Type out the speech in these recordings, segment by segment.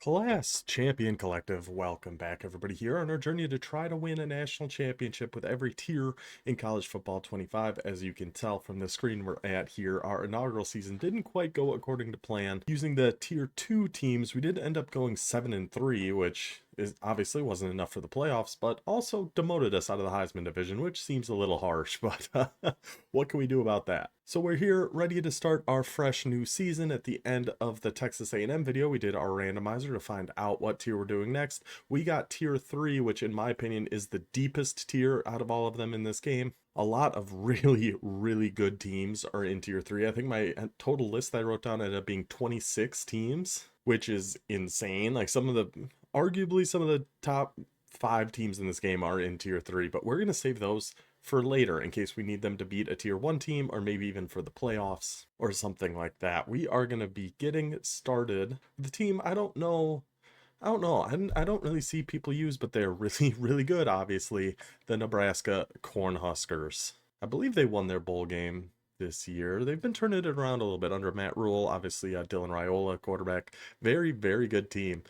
Class Champion Collective, welcome back everybody here on our journey to try to win a national championship with every tier in college football 25. As you can tell from the screen we're at here, our inaugural season didn't quite go according to plan. Using the tier 2 teams, we did end up going 7-3, which is obviously wasn't enough for the playoffs, but also demoted us out of the Heisman division, which seems a little harsh, but what can we do about that? So we're here ready to start our fresh new season. At the end of the Texas A&M video, we did our randomizer to find out what tier we're doing next. We got tier 3, which in my opinion is the deepest tier out of all of them in this game. A lot of really good teams are in tier 3. I think my total list that I wrote down ended up being 26 teams, which is insane. Like arguably some of the top 5 teams in this game are in tier 3, but we're going to save those for later in case we need them to beat a tier 1 team or maybe even for the playoffs or something like that. We are going to be getting started. The team, I don't know. I don't really see people use, but they're really good, obviously. The Nebraska Cornhuskers. I believe they won their bowl game this year. They've been turning it around a little bit under Matt Rule. Obviously, Dylan Raiola, quarterback. Very good team.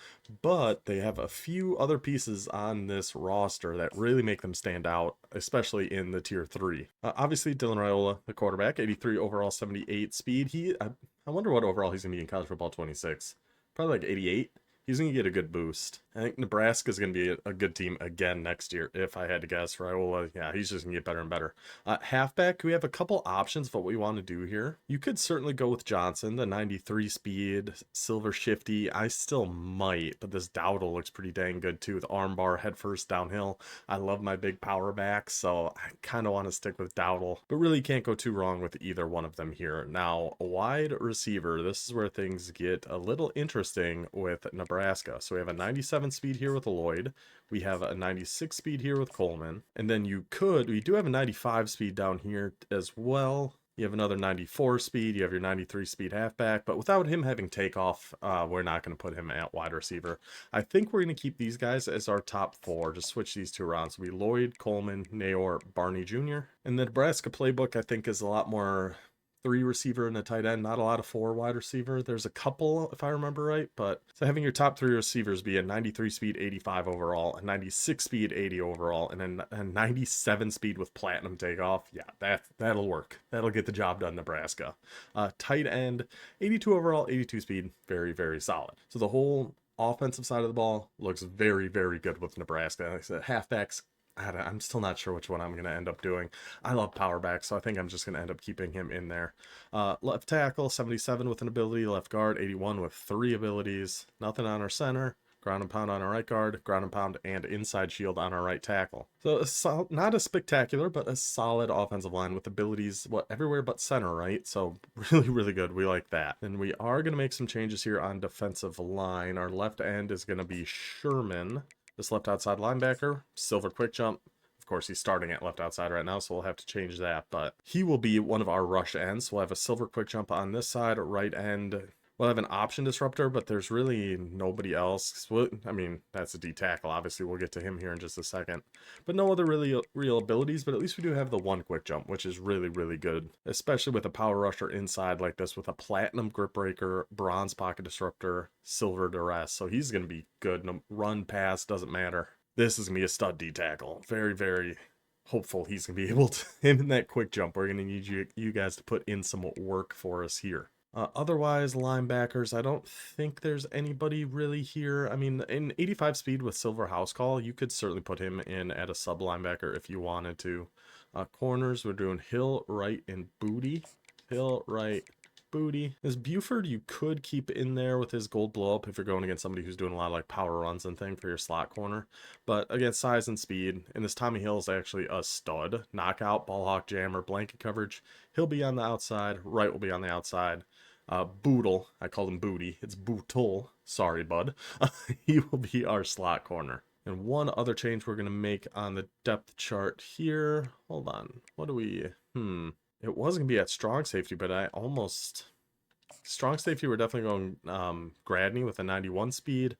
But they have a few other pieces on this roster that really make them stand out, especially in the tier 3. Obviously, Dylan Raiola, the quarterback, 83 overall, 78 speed. I wonder what overall he's going to be in college football 26. Probably like 88. He's going to get a good boost. I think Nebraska's going to be a good team again next year, if I had to guess. Raiola, yeah, he's just going to get better and better. Halfback, we have a couple options of what we want to do here. You could certainly go with Johnson, the 93 speed, silver shifty. I still might, but this Dowdle looks pretty dang good too, with armbar, head first, downhill. I love my big power back, so I kind of want to stick with Dowdle, but really can't go too wrong with either one of them here. Now, a wide receiver, this is where things get a little interesting with Nebraska. So we have a 97 speed here with Lloyd. We have a 96 speed here with Coleman. And then we do have a 95 speed down here as well. You have another 94 speed. You have your 93 speed halfback. But without him having takeoff, we're not going to put him at wide receiver. I think we're going to keep these guys as our top 4. Just switch these two around. So we Lloyd, Coleman, Nayor, Barney Jr. And the Nebraska playbook, I think, is a lot more 3 receiver and a tight end, not a lot of 4 wide receiver. There's a couple, if I remember right, but so having your top 3 receivers be a 93 speed, 85 overall, a 96 speed, 80 overall, and then a 97 speed with platinum takeoff, yeah, that'll work. That'll get the job done, Nebraska. Tight end, 82 overall, 82 speed, very solid. So the whole offensive side of the ball looks very good with Nebraska. Like I said, halfbacks, I'm still not sure which one I'm going to end up doing. I love power back, so I think I'm just going to end up keeping him in there. Left tackle, 77 with an ability. Left guard, 81 with 3 abilities. Nothing on our center. Ground and pound on our right guard. Ground and pound and inside shield on our right tackle. So not a spectacular, but a solid offensive line with abilities, everywhere but center, right? So really good. We like that. And we are going to make some changes here on defensive line. Our left end is going to be Sherman. This left outside linebacker, silver quick jump. Of course, he's starting at left outside right now, so we'll have to change that. But he will be one of our rush ends. We'll have a silver quick jump on this side, right end. We'll have an option disruptor, but there's really nobody else. I mean, that's a D tackle. Obviously, we'll get to him here in just a second. But no other really real abilities, but at least we do have the 1 quick jump, which is really good. Especially with a power rusher inside like this with a platinum grip breaker, bronze pocket disruptor, silver duress. So he's going to be good. No, run, pass, doesn't matter. This is going to be a stud D tackle. Very hopeful he's going to be able to, him in that quick jump. We're going to need you guys to put in some work for us here. Otherwise, linebackers, I don't think there's anybody really here. I mean, in 85 speed with silver house call, you could certainly put him in at a sub linebacker if you wanted to. Corners, we're doing Hill, Wright, and Booty. Hill, Wright, Booty. This Buford, you could keep in there with his gold blow up if you're going against somebody who's doing a lot of like power runs and thing for your slot corner. But again, size and speed. And this Tommy Hill is actually a stud. Knockout, ball hawk, jammer, blanket coverage. He'll be on the outside. Wright will be on the outside. Boodle, I called him Booty. It's Bootle. Sorry, bud. He will be our slot corner. And one other change we're going to make on the depth chart here. Hold on. What do we... It was going to be at strong safety, but I almost... Strong safety, we're definitely going Gradney with a 91 speed.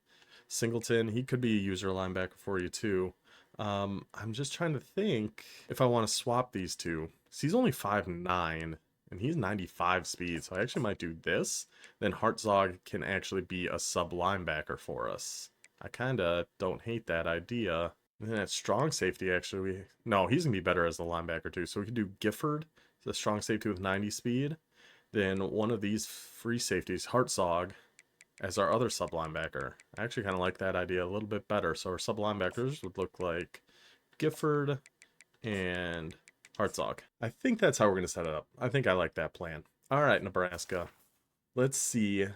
Singleton, he could be a user linebacker for you too. I'm just trying to think if I want to swap these two. 'Cause he's only 5'9". And he's 95 speed, so I actually might do this. Then Hartzog can actually be a sub linebacker for us. I kind of don't hate that idea. And then at strong safety, actually, no, he's going to be better as the linebacker too. So we could do Gifford, the strong safety with 90 speed. Then one of these free safeties, Hartzog, as our other sub linebacker. I actually kind of like that idea a little bit better. So our sub linebackers would look like Gifford and Hartzog. I think that's how we're going to set it up. I think I like that plan. All right, Nebraska. Let's see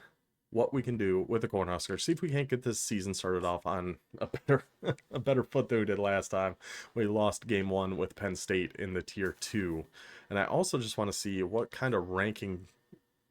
what we can do with the Cornhuskers. See if we can't get this season started off on a better foot than we did last time. We lost game 1 with Penn State in the tier 2. And I also just want to see what kind of ranking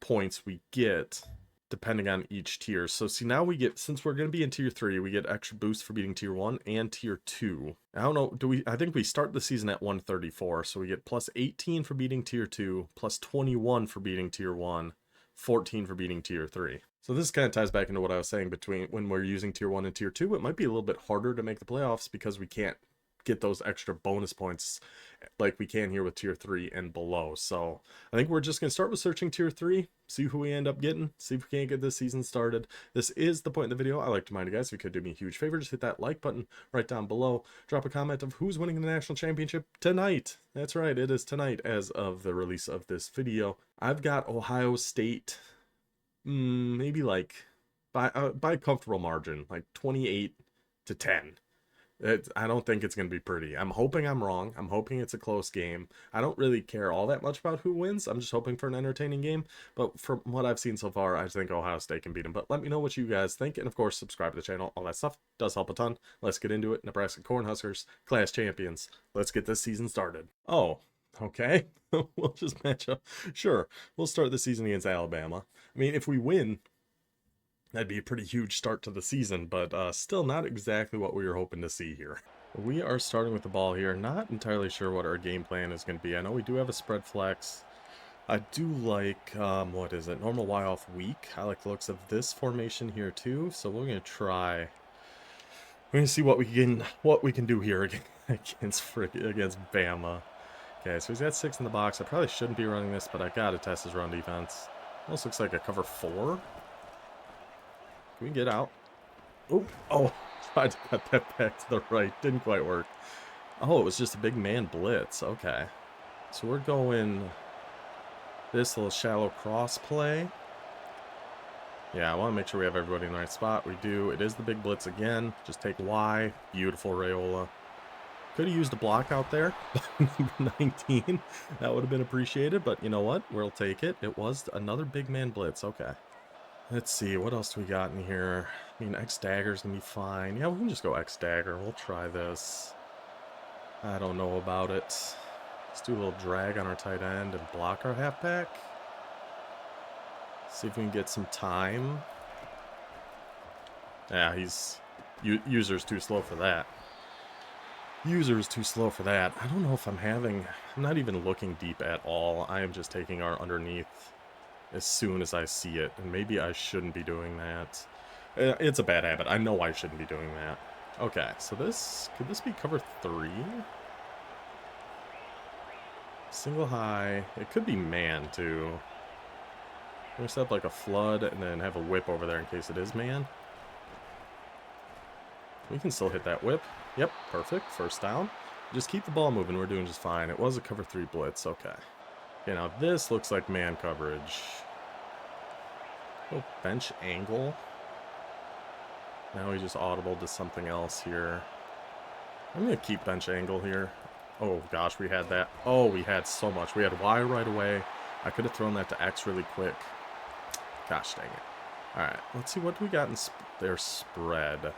points we get depending on each tier. So see, now we get, since we're going to be in tier 3, we get extra boosts for beating tier 1 and tier 2. I don't know, I think we start the season at 134, so we get plus 18 for beating tier 2, plus 21 for beating tier 1, 14 for beating tier 3. So this kind of ties back into what I was saying between when we're using tier 1 and tier 2. It might be a little bit harder to make the playoffs because we can't get those extra bonus points like we can here with tier 3 and below. So I think we're just going to start with searching tier 3, see who we end up getting, see if we can't get this season started. This is the point in the video. I like to remind you guys, if you could do me a huge favor, just hit that like button right down below. Drop a comment of who's winning the national championship tonight. That's right, it is tonight as of the release of this video. I've got Ohio State, maybe like by a comfortable margin, like 28-10. I don't think it's going to be pretty. I'm hoping I'm wrong. I'm hoping it's a close game. I don't really care all that much about who wins. I'm just hoping for an entertaining game. But from what I've seen so far, I think Ohio State can beat them. But let me know what you guys think. And of course, subscribe to the channel. All that stuff does help a ton. Let's get into it. Nebraska Cornhuskers, class champions. Let's get this season started. Oh, okay. We'll just match up. Sure. We'll start the season against Alabama. I mean, if we win, that'd be a pretty huge start to the season, but still not exactly what we were hoping to see here. We are starting with the ball here. Not entirely sure what our game plan is going to be. I know we do have a spread flex. I do like, what is it? Normal Y off weak. I like the looks of this formation here too. So we're going to try. We're going to see what we can do here against Bama. Okay, so he's got 6 in the box. I probably shouldn't be running this, but I got to test his run defense. Almost looks like a cover 4. Can we get out? Oh, tried to cut that back to the right. Didn't quite work. Oh, it was just a big man blitz. Okay. So we're going this little shallow cross play. Yeah, I want to make sure we have everybody in the right spot. We do. It is the big blitz again. Just take Y. Beautiful raiola. Could have used a block out there. Number 19. That would have been appreciated, but you know what? We'll take it. It was another big man blitz. Okay. Let's see, what else do we got in here? I mean, X-Dagger's gonna be fine. Yeah, we can just go X-Dagger. We'll try this. I don't know about it. Let's do a little drag on our tight end and block our halfback. See if we can get some time. Yeah, user's too slow for that. User is too slow for that. I don't know if I'm not even looking deep at all. I am just taking our underneath as soon as I see it, and maybe I shouldn't be doing that. It's a bad habit. I know I shouldn't be doing that. Okay, so could this be cover 3? Single high. It could be man too. I'm gonna set up like a flood and then have a whip over there in case it is man. We can still hit that whip. Yep, perfect. First down. Just keep the ball moving. We're doing just fine. It was a cover 3 blitz. Okay. Okay, now this looks like man coverage. Oh, bench angle. Now we just audible to something else here. I'm going to keep bench angle here. Oh gosh, we had that. Oh, we had so much. We had Y right away. I could have thrown that to X really quick. Gosh dang it. Alright, let's see what we got in their spread.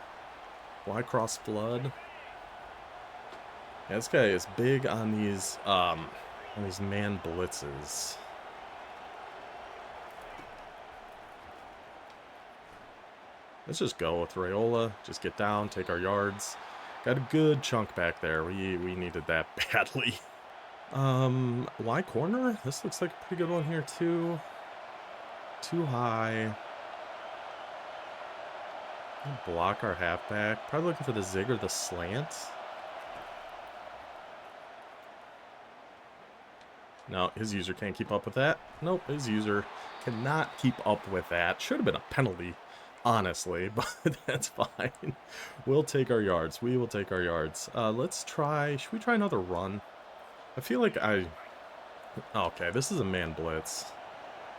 Y cross flood. Yeah, this guy is big on these man blitzes. Let's just go with raiola. Just get down, take our yards. Got a good chunk back there. We needed that badly. Y corner? This looks like a pretty good one here too. Too high. Block our halfback. Probably looking for the zig or the slant. No, his user can't keep up with that. Nope, his user cannot keep up with that. Should have been a penalty, honestly, but that's fine. We'll take our yards. We will take our yards. Let's try... Should we try another run? I feel like I... Okay, this is a man blitz.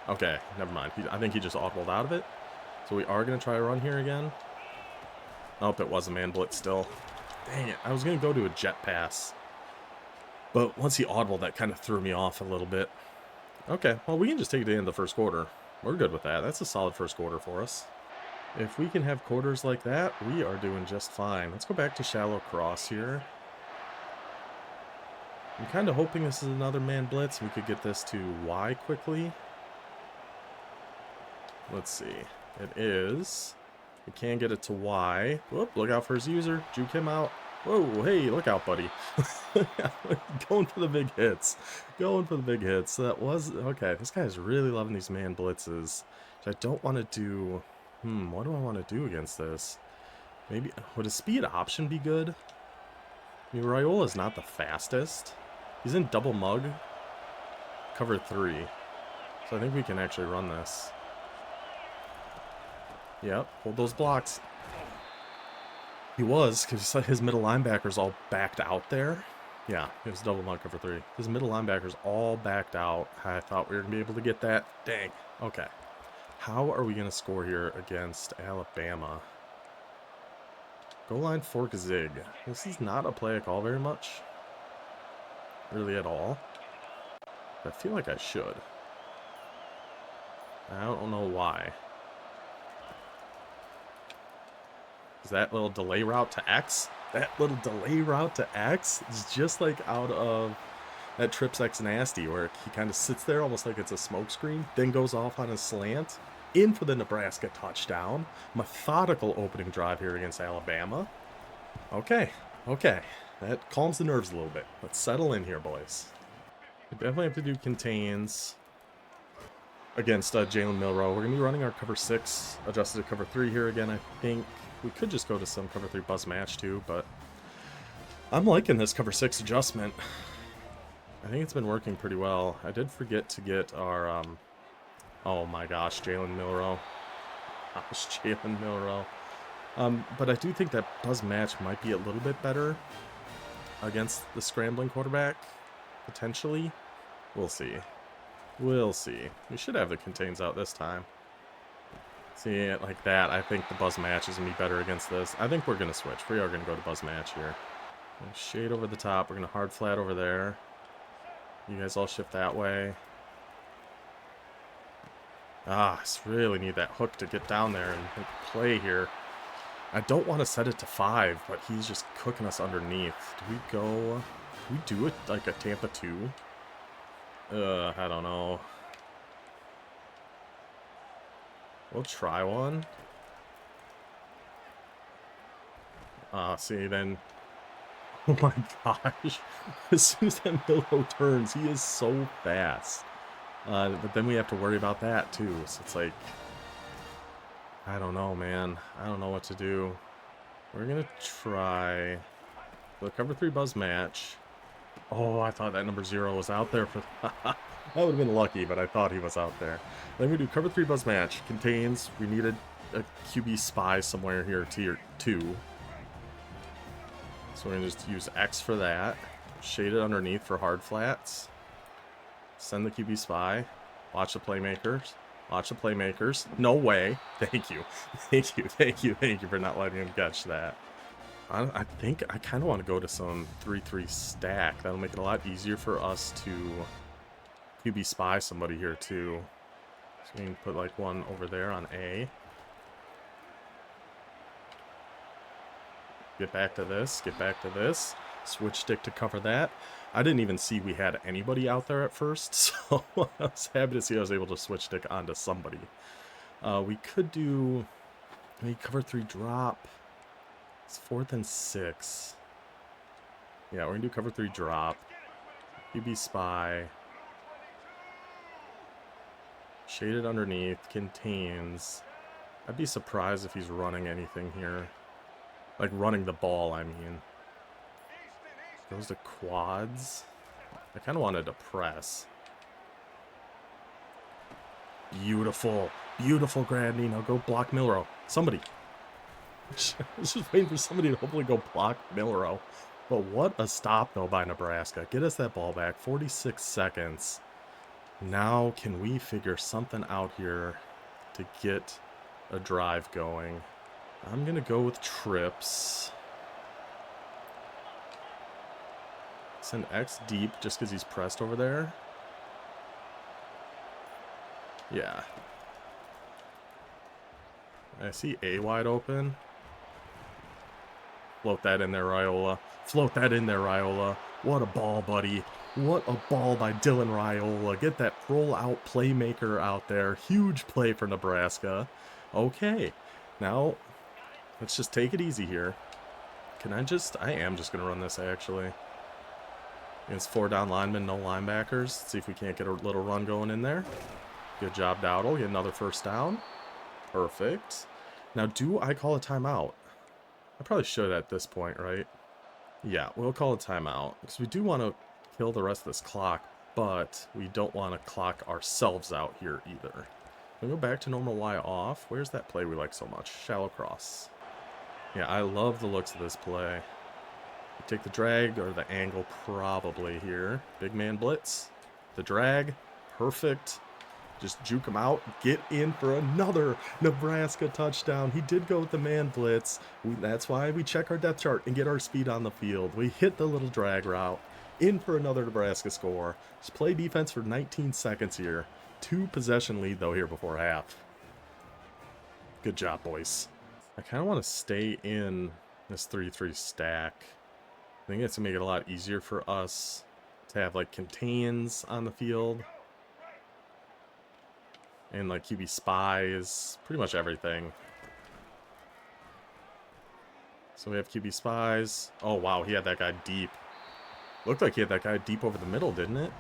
Okay, never mind. I think he just audibled out of it. So we are going to try a run here again. Nope, it was a man blitz still. Dang it, I was going to go to a jet pass. But once he audibled, that kind of threw me off a little bit. Okay, well, we can just take it to the end of the first quarter. We're good with that. That's a solid first quarter for us. If we can have quarters like that, we are doing just fine. Let's go back to shallow cross here. I'm kind of hoping this is another man blitz. We could get this to Y quickly. Let's see. It is. We can get it to Y. Whoop, look out for his user. Juke him out. Whoa, hey, look out, buddy. Going for the big hits. Going for the big hits. That was... Okay, this guy's really loving these man blitzes. Which I don't want to do... what do I want to do against this? Maybe... Would a speed option be good? I mean, Raiola's not the fastest. He's in double mug. Cover 3. So I think we can actually run this. Yep, hold those blocks. He was, because his middle linebacker's all backed out there. Yeah, it was double mug cover 3. His middle linebacker's all backed out. I thought we were going to be able to get that. Dang. Okay. How are we going to score here against Alabama? Goal line fork zig. This is not a play I call very much. Really at all. I feel like I should. I don't know why. Is that little delay route to X? That little delay route to X is just like out of that Trips X Nasty, where he kind of sits there almost like it's a smoke screen, then goes off on a slant, in for the Nebraska touchdown. Methodical opening drive here against Alabama. Okay, okay. That calms the nerves a little bit. Let's settle in here, boys. We definitely have to do contains against Jalen Milrow. We're going to be running our cover 6, adjusted to cover 3 here again, I think. We could just go to some cover 3 buzz match too, but I'm liking this cover 6 adjustment. I think it's been working pretty well. I did forget to get our, oh my gosh, Jalen Milrow. Gosh, Jalen Milrow. But I do think that buzz match might be a little bit better against the scrambling quarterback, potentially. We'll see. We'll see. We should have the contains out this time. See it like that. I think the buzz match is going to be better against this. I think we're going to switch. We are going to go to buzz match here. Shade over the top. We're going to hard flat over there. You guys all shift that way. I just really need that hook to get down there and play here. I don't want to set it to 5, but he's just cooking us underneath. Do we go... Do we do it like a Tampa 2? I don't know. We'll try one. See, then... Oh my gosh. As soon as that Milrow turns, he is so fast. But then we have to worry about that, too. So it's like... I don't know, man. I don't know what to do. We're gonna try the cover 3 buzz match. Oh, I thought that number 0 was out there for... That would have been lucky, but I thought he was out there. Then we do cover 3 buzz match. Contains, we needed a QB spy somewhere here, tier 2. So we're going to just use X for that. Shade it underneath for hard flats. Send the QB spy. Watch the playmakers. Watch the playmakers. No way. Thank you. Thank you. Thank you. Thank you for not letting him catch that. I think I kind of want to go to some 3-3 stack. That'll make it a lot easier for us to QB spy somebody here too. So we can put like one over there on A. Get back to this. Get back to this. Switch stick to cover that. I didn't even see we had anybody out there at first, so I was happy to see I was able to switch stick onto somebody. We could do maybe cover 3 drop. It's 4th and 6. Yeah, we're gonna do cover 3 drop. QB spy. Shaded underneath. Contains. I'd be surprised if he's running anything here. Like running the ball, I mean. Goes to quads. I kind of wanted to press. Beautiful. Beautiful grabby. Now go block Milrow. Somebody. I was just waiting for somebody to hopefully go block Milrow. But what a stop, though, by Nebraska. Get us that ball back. 46 seconds. Now, can we figure something out here to get a drive going? I'm going to go with trips. Send X deep just because he's pressed over there. Yeah. I see A wide open. Float that in there, Raiola. Float that in there, Raiola. What a ball, buddy. What a ball by Dylan Raiola. Get that roll-out playmaker out there. Huge play for Nebraska. Okay. Now, let's just take it easy here. I am just going to run this, actually. It's 4 down linemen, no linebackers. Let's see if we can't get a little run going in there. Good job, Dowdle. Get another first down. Perfect. Now, do I call a timeout? I probably should at this point, right? Yeah, we'll call a timeout. Because we do want to kill the rest of this clock, but we don't want to clock ourselves out here either. We go back to normal Y off. Where's that play we like so much? Shallow cross. Yeah, I love the looks of this play. Take the drag or the angle probably here. Big man blitz. The drag. Perfect. Just juke him out. Get in for another Nebraska touchdown. He did go with the man blitz. That's why we check our depth chart and get our speed on the field. We hit the little drag route. In for another Nebraska score. Just play defense for 19 seconds here. 2 possession lead, though, here before half. Good job, boys. I kind of want to stay in this 3-3 stack. I think it's going to make it a lot easier for us to have, like, contains on the field. And, like, QB spies. Pretty much everything. So we have QB spies. Oh, wow, he had that guy deep. Looked like he had that guy deep over the middle, didn't it?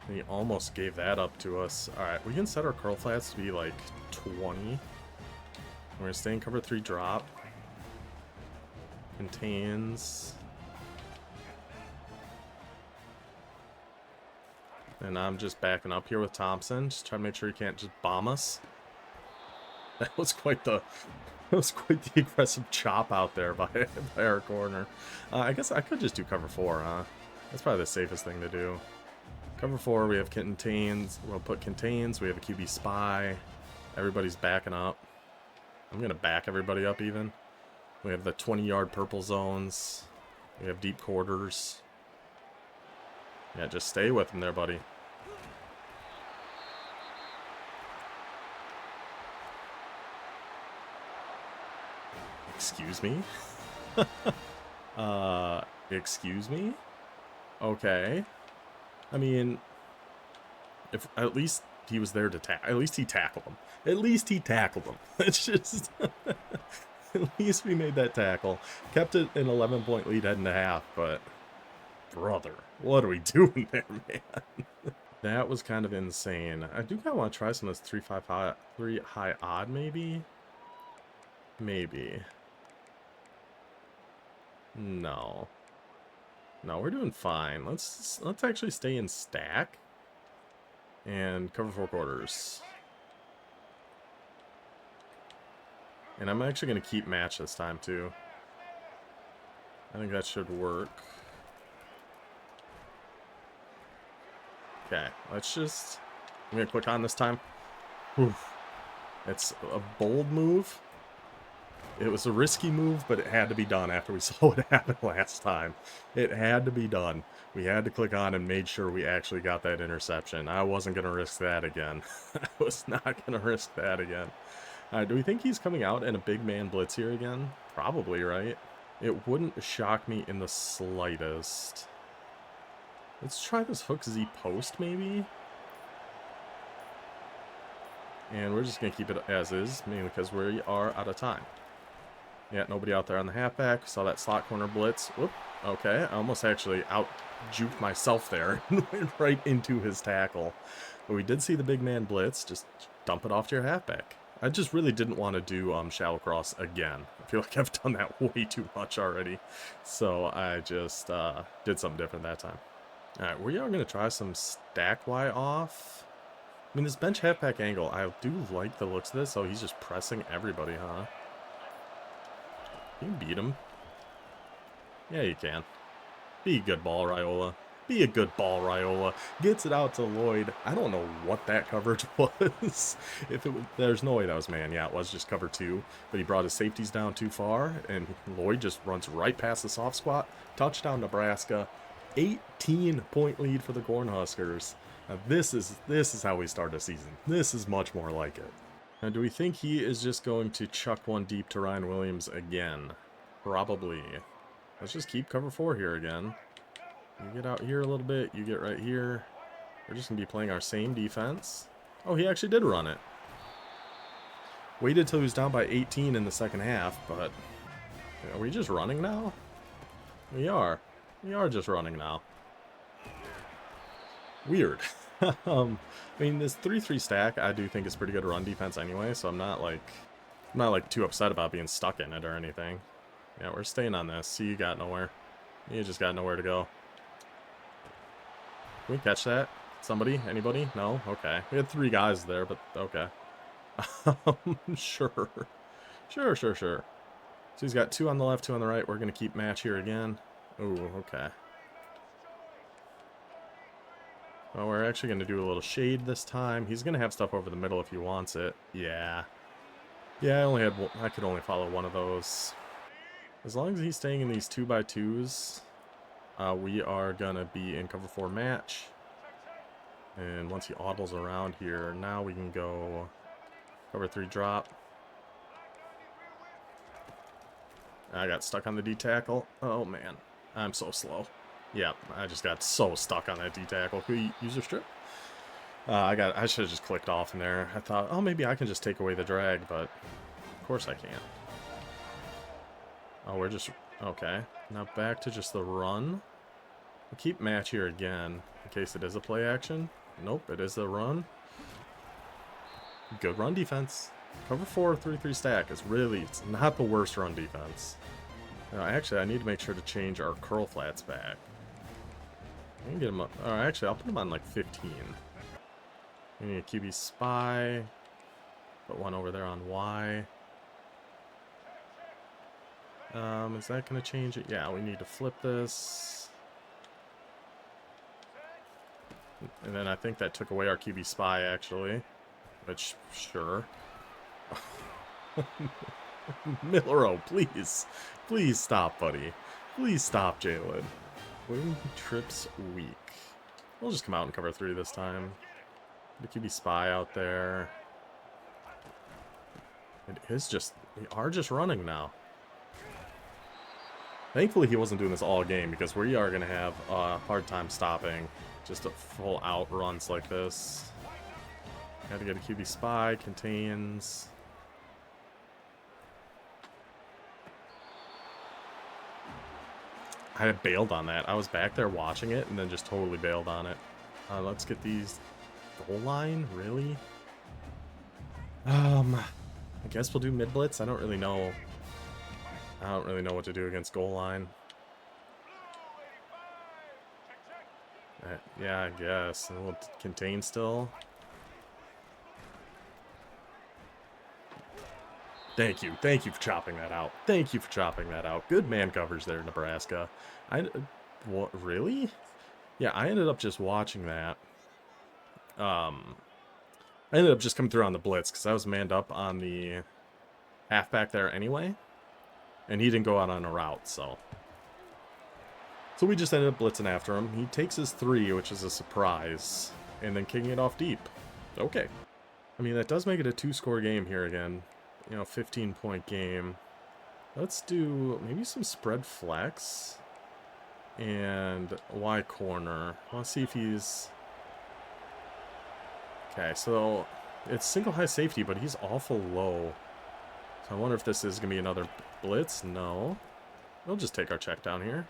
And he almost gave that up to us. Alright, we can set our curl flats to be, like, 20. We're going to stay in cover 3 drop. Contains. And I'm just backing up here with Thompson. Just trying to make sure he can't just bomb us. That was quite the aggressive chop out there by our corner. I guess I could just do cover 4, huh? That's probably the safest thing to do. Cover 4, we have contains. We'll put contains. We have a QB spy. Everybody's backing up. I'm going to back everybody up even. We have the 20-yard purple zones. We have deep quarters. Yeah, just stay with him there, buddy. Excuse me? Excuse me? Okay. I mean, if at least he was there to tackle. At least he tackled him. At least he tackled him. It's just... At least we made that tackle. Kept it an 11-point lead heading to half, but... Brother, what are we doing there, man? That was kind of insane. I do kind of want to try some of this 3 high odd, maybe? Maybe. No. No, we're doing fine. Let's actually stay in stack. And cover 4 quarters. And I'm actually going to keep match this time, too. I think that should work. Okay, let's just... I'm going to click on this time. Whew. It's a bold move. It was a risky move, but it had to be done after we saw what happened last time. It had to be done. We had to click on and made sure we actually got that interception. I wasn't going to risk that again. I was not going to risk that again. Do we think he's coming out in a big man blitz here again? Probably, right? It wouldn't shock me in the slightest. Let's try this hook Z post, maybe? And we're just going to keep it as is, mainly because we are out of time. Yeah, nobody out there on the halfback. Saw that slot corner blitz. Whoop. Okay, I almost actually out-juked myself there and went right into his tackle. But we did see the big man blitz. Just dump it off to your halfback. I just really didn't want to do shallow cross again. I feel like I've done that way too much already. So I just did something different that time. Alright, we are going to try some stack Y off. mean, this bench halfback angle, I do like the looks of this. So he's just pressing everybody, huh? You can beat him. Yeah, you can. Be a good ball, Raiola. Be a good ball, Raiola. Gets it out to Lloyd. I don't know what that coverage was. If it was, there's no way that was man. Yeah, it was just cover 2. But he brought his safeties down too far, and Lloyd just runs right past the soft squat. Touchdown, Nebraska. 18-point lead for the Cornhuskers. Now this is how we start a season. This is much more like it. Now, do we think he is just going to chuck one deep to Ryan Williams again? Probably. Let's just keep cover 4 here again. You get out here a little bit. You get right here. We're just going to be playing our same defense. Oh, he actually did run it. Waited till he was down by 18 in the second half, but... Are we just running now? We are. We are just running now. Weird. I mean, this 3-3 stack, I do think is pretty good run defense anyway, so I'm not like too upset about being stuck in it or anything. Yeah, we're staying on this. See, you got nowhere. You just got nowhere to go. Can we catch that? Somebody? Anybody? No? Okay. We had 3 guys there, but okay. Sure. Sure. So he's got 2 on the left, 2 on the right. We're going to keep match here again. Ooh, okay. Well, we're actually going to do a little shade this time. He's going to have stuff over the middle if he wants it. Yeah. Yeah, I could only follow one of those. As long as he's staying in these 2x2s, we are going to be in cover 4 match. And once he audibles around here, now we can go cover 3 drop. I got stuck on the D tackle. Oh, man. I'm so slow. Yeah, I just got so stuck on that D tackle. Can we use a strip? I should have just clicked off in there. I thought, oh, maybe I can just take away the drag, but of course I can't. Oh, we're just... Okay. Now back to just the run. We'll keep match here again, in case it is a play action. Nope, it is the run. Good run defense. Cover 4, 3-3 stack is really... It's not the worst run defense. Now, actually, I need to make sure to change our curl flats back. I can get him up... actually, I'll put him on, like, 15. We need a QB spy. Put one over there on Y. Is that going to change it? Yeah, we need to flip this. And then I think that took away our QB spy, actually. Which, sure. Millero, please. Please stop, buddy. Please stop, Jalen. Wing trips weak. We'll just come out and cover 3 this time. The QB spy out there. It is just... We are just running now. Thankfully, he wasn't doing this all game, because we are going to have a hard time stopping just a full out runs like this. Got to get a QB spy. Contains... I had bailed on that. I was back there watching it and then just totally bailed on it. Let's get these... Goal line? Really? I guess we'll do mid blitz. I don't really know what to do against goal line. Yeah, I guess. And we'll contain still. Thank you for chopping that out. Thank you for chopping that out. Good man coverage there, Nebraska. What, really? Yeah, I ended up just watching that. I ended up just coming through on the blitz because I was manned up on the halfback there anyway. And he didn't go out on a route, so. So we just ended up blitzing after him. He takes his 3, which is a surprise. And then kicking it off deep. Okay. I mean, that does make it a 2-score game here again. You know, 15-point game. Let's do maybe some spread flex. And Y corner. Let's see if he's... Okay, so it's single high safety, but he's awful low. So I wonder if this is going to be another blitz. No. We'll just take our check down here.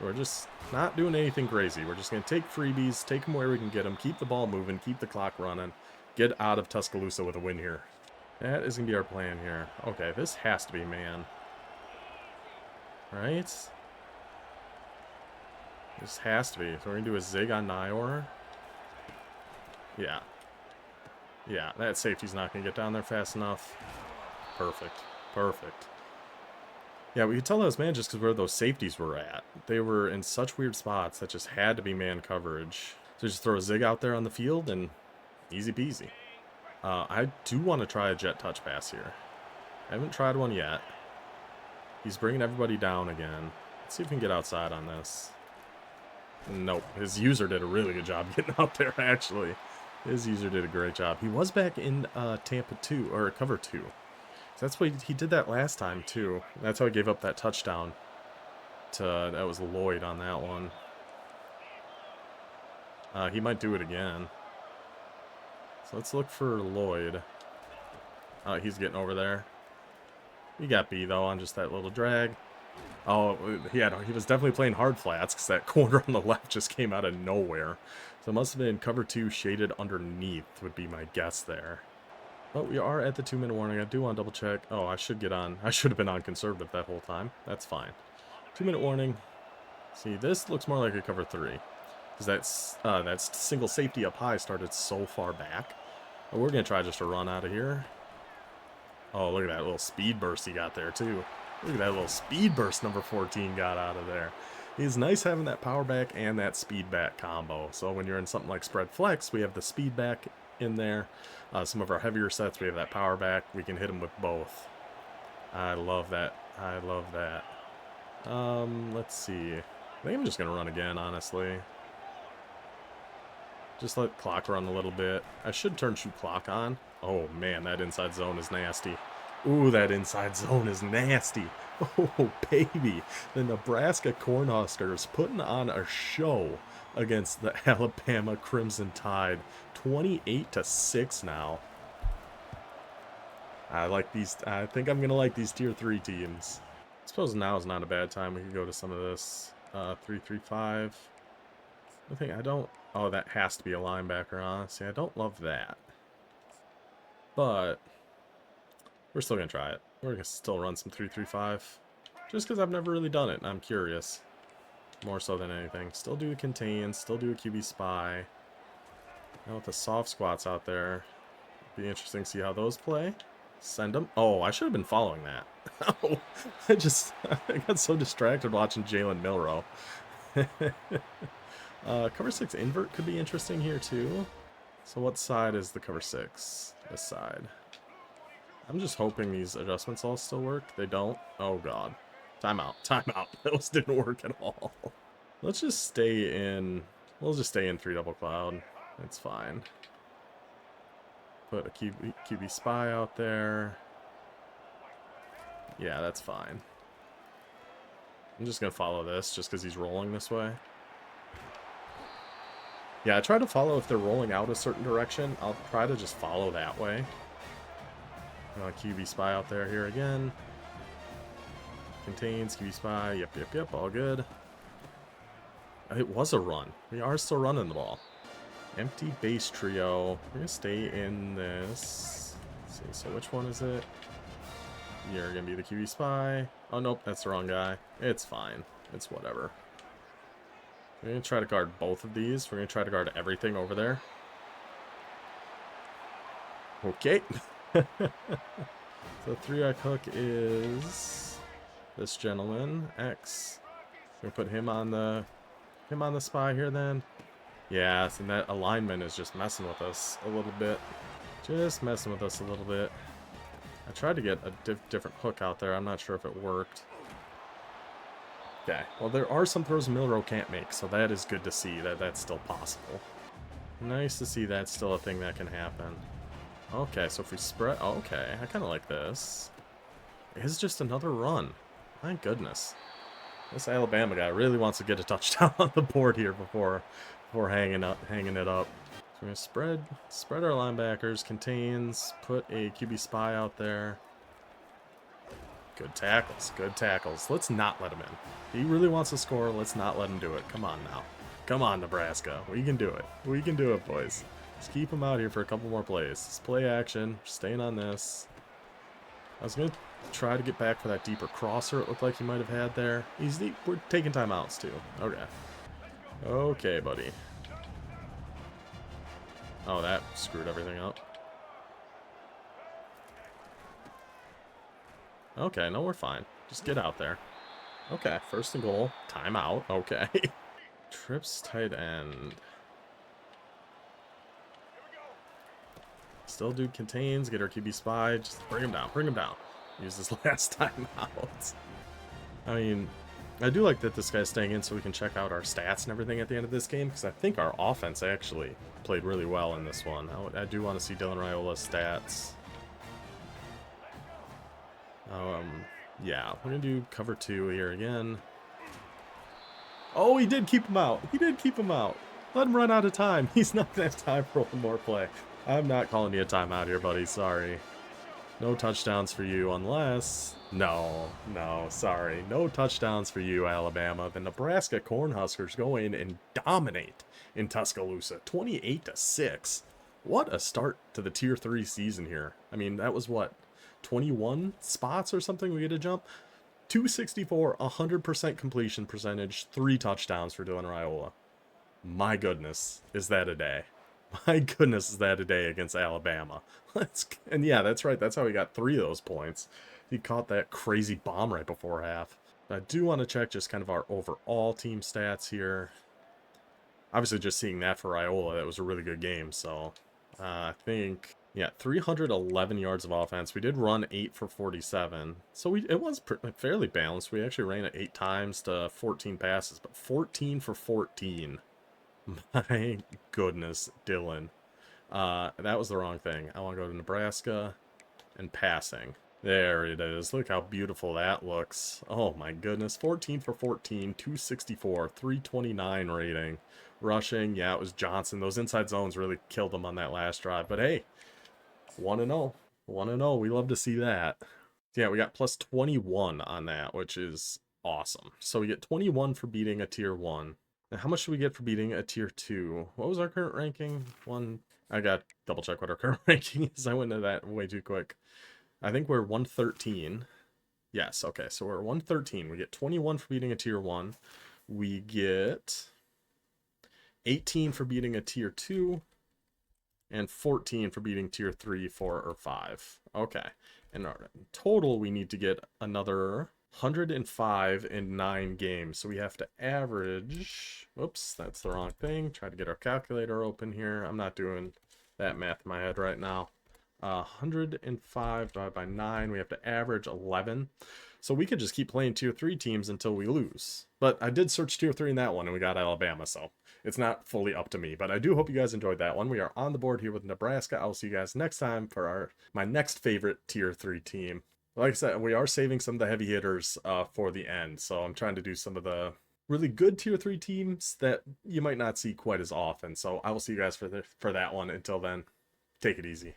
We're just not doing anything crazy. We're just going to take freebies, take them where we can get them, keep the ball moving, keep the clock running, get out of Tuscaloosa with a win here. That is going to be our plan here. Okay, this has to be man. Right? This has to be. So we're going to do a zig on Nior. Yeah. Yeah, that safety's not going to get down there fast enough. Perfect. Perfect. Yeah, we could tell that was man just because where those safeties were at. They were in such weird spots that just had to be man coverage. So just throw a zig out there on the field and easy peasy. I do want to try a jet touch pass here. I haven't tried one yet. He's bringing everybody down again. Let's see if we can get outside on this. Nope. His user did a really good job getting out there, actually. His user did a great job. He was back in Tampa 2, or cover 2. So that's what he did that last time, too. That's how he gave up that touchdown. That was Lloyd on that one. He might do it again. So let's look for Lloyd. He's getting over there. We got B, though, on just that little drag. Oh, he was definitely playing hard flats because that corner on the left just came out of nowhere. So it must have been cover 2 shaded underneath would be my guess there. But we are at the 2-minute warning. I do want to double check. Oh, I should have been on conservative that whole time. That's fine. 2-minute warning. See, this looks more like a cover 3. Because that single safety up high started so far back. But we're going to try just to run out of here. Oh, look at that little speed burst he got there, too. Look at that little speed burst number 14 got out of there. It's nice having that power back and that speed back combo. So when you're in something like spread flex, we have the speed back in there. Some of our heavier sets, we have that power back. We can hit them with both. I love that. I love that. Let's see. I think I'm just going to run again, honestly. Just let clock run a little bit. I should turn shoot clock on. Oh, man, that inside zone is nasty. Ooh, that inside zone is nasty. Oh, baby. The Nebraska Cornhuskers putting on a show against the Alabama Crimson Tide. 28-6 now. I think I'm going to like these tier 3 teams. I suppose now is not a bad time. We could go to some of this 3-3-5. Oh, that has to be a linebacker, honestly. I don't love that. But we're still going to try it. We're going to still run some 3-3-5. Just because I've never really done it, and I'm curious. More so than anything. Still do a contain, still do a QB spy. Now with the soft squats out there, be interesting to see how those play. Send them. Oh, I should have been following that. Oh, I got so distracted watching Jalen Milroe. Cover 6 invert could be interesting here too. So what side is the cover 6? This side. I'm just hoping these adjustments all still work. They don't. Oh god. Timeout. Timeout. Those didn't work at all. Let's just stay in. We'll just stay in 3 double cloud. It's fine. Put a QB spy out there. Yeah, that's fine. I'm just going to follow this just because he's rolling this way. Yeah, I try to follow if they're rolling out a certain direction. I'll try to just follow that way. QB spy out there here again. Contains, QB spy. Yep. All good. It was a run. We are still running the ball. Empty base trio. We're going to stay in this. Let's see, so which one is it? You're going to be the QB spy. Oh, nope, that's the wrong guy. It's fine. It's whatever. We're going to try to guard both of these. We're going to try to guard everything over there. Okay. So 3-eye hook is this gentleman, X. We're going to put him on the spy here then. Yeah, so that alignment is just messing with us a little bit. Just messing with us a little bit. I tried to get a different hook out there. I'm not sure if it worked. Okay, well there are some throws Milroe can't make, so that is good to see that that's still possible. Nice to see that's still a thing that can happen. Okay, so if we spread... Oh, okay, I kind of like this. It's just another run. My goodness. This Alabama guy really wants to get a touchdown on the board here before hanging it up. So we're going to spread our linebackers, contains, put a QB spy out there. Good tackles, good tackles. Let's not let him in. He really wants to score. Let's not let him do it. Come on now. Come on, Nebraska. We can do it. We can do it, boys. Let's keep him out here for a couple more plays. Let's play action. Staying on this. I was going to try to get back for that deeper crosser it looked like he might have had there. We're taking timeouts, too. Okay. Okay, buddy. Oh, that screwed everything up. Okay, no, we're fine. Just get out there. Okay, first and goal. Timeout. Okay. Trips tight end. Still dude contains. Get our QB spy. Just bring him down. Bring him down. Use this last time out. I mean, I do like that this guy's staying in so we can check out our stats and everything at the end of this game, because I think our offense actually played really well in this one. I do want to see Dylan Raiola's stats. Yeah, we're going to do cover 2 here again. Oh, he did keep him out. He did keep him out. Let him run out of time. He's not going to have time for one more play. I'm not calling you a timeout here, buddy. Sorry. No touchdowns for you unless... No, sorry. No touchdowns for you, Alabama. The Nebraska Cornhuskers go in and dominate in Tuscaloosa. 28-6. What a start to the Tier 3 season here. I mean, that was what? 21 spots or something we had to jump? 264, 100% completion percentage, 3 touchdowns for Dylan Raiola. My goodness, is that a day. My goodness, is that a day against Alabama. And yeah, that's right. That's how he got 3 of those points. He caught that crazy bomb right before half. But I do want to check just kind of our overall team stats here. Obviously, just seeing that for Raiola, that was a really good game. So I think, yeah, 311 yards of offense. We did run 8 for 47. So it was fairly balanced. We actually ran it 8 times to 14 passes, but 14 for 14. My goodness, Dylan. That was the wrong thing. I want to go to Nebraska and passing. There it is. Look how beautiful that looks. Oh my goodness. 14 for 14, 264, 329 rating. Rushing, yeah, it was Johnson. Those inside zones really killed him on that last drive. But hey, 1-0. 1-0. We love to see that. Yeah, we got plus 21 on that, which is awesome. So we get 21 for beating a tier 1. Now, how much do we get for beating a tier 2? What was our current ranking? I got to double check what our current ranking is. I went into that way too quick. I think we're 113. Yes, okay, so we're 113. We get 21 for beating a tier 1. We get 18 for beating a tier 2. And 14 for beating tier 3, 4, or 5. Okay, and in total we need to get another 105 in 9 games. So we have to average... Whoops, that's the wrong thing. Try to get our calculator open here. I'm not doing that math in my head right now. 105 divided by 9. We have to average 11. So we could just keep playing tier 3 teams until we lose. But I did search tier 3 in that one, and we got Alabama, so it's not fully up to me. But I do hope you guys enjoyed that one. We are on the board here with Nebraska. I'll see you guys next time for my next favorite tier 3 team. Like I said, we are saving some of the heavy hitters for the end. So I'm trying to do some of the really good tier 3 teams that you might not see quite as often. So I will see you guys for that one. Until then, take it easy.